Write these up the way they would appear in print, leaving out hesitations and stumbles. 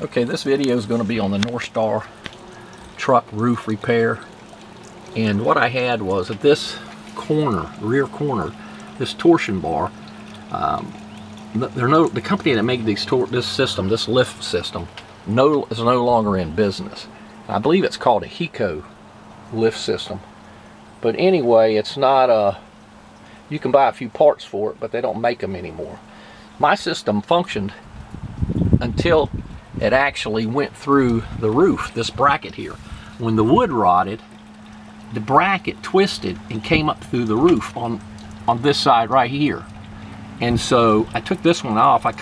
Okay, this video is going to be on the North Star truck roof repair. And what I had was at this corner, rear corner, this torsion bar, the company that made this system, this lift system, is no longer in business. I believe it's called a Heco lift system. But anyway, it's not a, you can buy a few parts for it, but they don't make them anymore. My system functioned until it actually went through the roof, this bracket here. When the wood rotted, the bracket twisted and came up through the roof on this side right here. And so I took this one off. I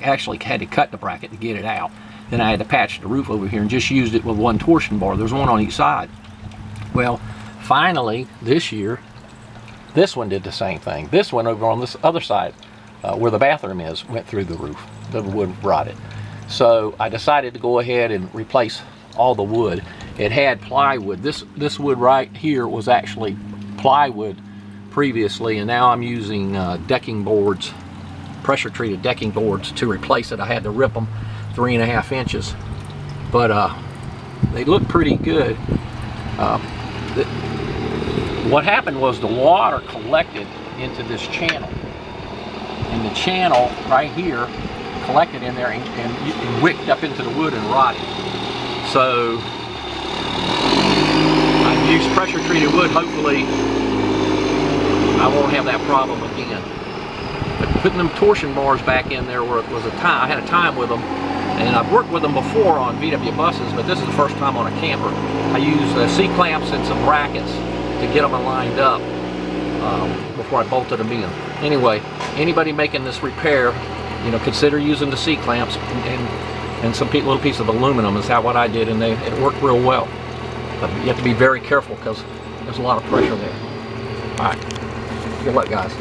actually had to cut the bracket to get it out. Then I had to patch the roof over here and just used it with one torsion bar. There's one on each side. Well, finally this year, this one did the same thing. This one over on this other side, where the bathroom is, went through the roof. The wood rotted. So I decided to go ahead and replace all the wood. It had plywood. This wood right here was actually plywood previously, and now I'm using decking boards, pressure treated decking boards to replace it. I had to rip them 3.5 inches, but they look pretty good. What happened was the water collected into this channel, and the channel right here collected in there and wicked up into the wood and rotted. So I used pressure treated wood. Hopefully I won't have that problem again. But putting them torsion bars back in there was I had a time with them, and I've worked with them before on VW buses, but this is the first time on a camper. I used C-clamps and some brackets to get them lined up before I bolted them in. Anyway, anybody making this repair, you know, consider using the C-clamps and some little piece of aluminum is what I did, and it worked real well. But you have to be very careful because there's a lot of pressure there. All right, good luck, guys.